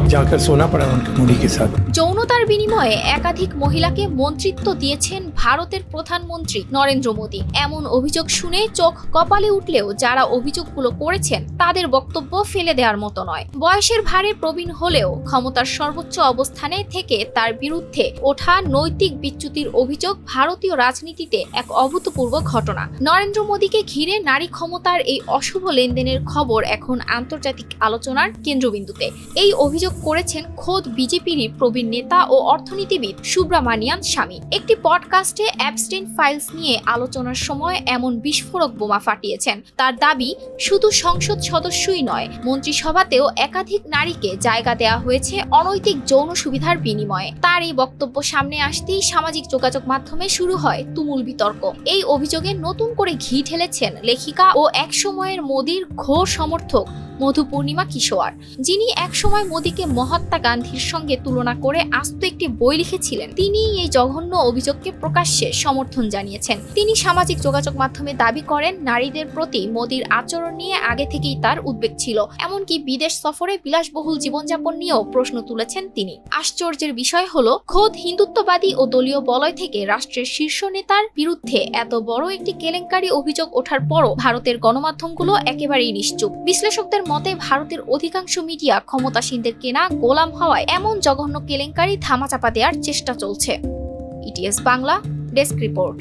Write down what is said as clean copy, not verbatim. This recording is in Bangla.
जाकर सोना पड़ा उनके मोदी के साथ। যৌনতার বিনিময়ে একাধিক মহিলাকে মন্ত্রিত্ব দিয়েছেন ভারতের প্রধানমন্ত্রী নরেন্দ্র মোদী। এমন অভিযোগ শুনে চোখ কপালে উঠলেও যারা অভিযোগগুলো করেছেন তাদের বক্তব্য ফেলে দেওয়ার মতো নয়। বয়সের ভারে প্রবীণ হলেও ক্ষমতার সর্বোচ্চ অবস্থানে থেকে তার বিরুদ্ধে ওঠা নৈতিক বিচ্যুতির অভিযোগ ভারতীয় রাজনীতিতে এক অভূতপূর্ব ঘটনা। নরেন্দ্র মোদীকে ঘিরে নারী ক্ষমতার এই অশুভ লেনদেনের খবর এখন আন্তর্জাতিক আলোচনার কেন্দ্রবিন্দুতে। এই অভিযোগ করেছেন খোদ বিজেপিরই প্রবীণ নেতা ও অর্থনীতিবিদ সুব্রামানিয়ান স্বামী। একটি পডকাস্টে অ্যাবস্টেইন ফাইলস নিয়ে আলোচনার সময় এমন বিস্ফোরক বোমা ফাটিয়েছেন। তার দাবি, শুধু সংসদ সদস্যই নয়, মন্ত্রিসভাতেও একাধিক নারীকে জায়গা দেওয়া হয়েছে অনৈতিক যৌন সুবিধার বিনিময়ে। তার এই বক্তব্য সামনে আসতেই সামাজিক যোগাযোগ মাধ্যমে শুরু হয় তুমুল বিতর্ক। এই অভিযোগে নতুন করে ঘি ঢেলেছেন লেখিকা ও একসময়ের মোদীর ঘোর সমর্থক মধু পূর্ণিমা কিশোয়ার, যিনি একসময় মোদীকে মহাত্মা গান্ধীর সঙ্গে তুলনা করে আস্ত একটি বই লিখেছিলেন। তিনি এই জঘন্য অভিযোগকে প্রকাশ্যে সমর্থন জানিয়েছেন। তিনি সামাজিক যোগাযোগ মাধ্যমে দাবি করেন, নারীদের প্রতি মোদীর আচরণ নিয়ে আগে থেকেই তার উদ্বেগ ছিল। এমনকি বিদেশ সফরে বিলাসবহুল জীবনযাপন নিয়েও প্রশ্ন তুলেছেন তিনি। আশ্চর্যের বিষয় হলো, খোদ হিন্দুত্ববাদী ও দলীয় বলয় থেকে রাষ্ট্রের শীর্ষ নেতার বিরুদ্ধে এত বড় একটি কেলেঙ্কারি অভিযোগ ওঠার পরও ভারতের গণমাধ্যমগুলো একেবারেই নিশ্চুপ। বিশ্লেষকদের মতে ভারতের অধিকাংশ মিডিয়া ক্ষমতাসীনদের কেনা গোলাম হওয়ায় এমন জঘন্য কেলেঙ্কারি ধামাচাপা দেওয়ার চেষ্টা চলছে। ETS Bangla, desk report.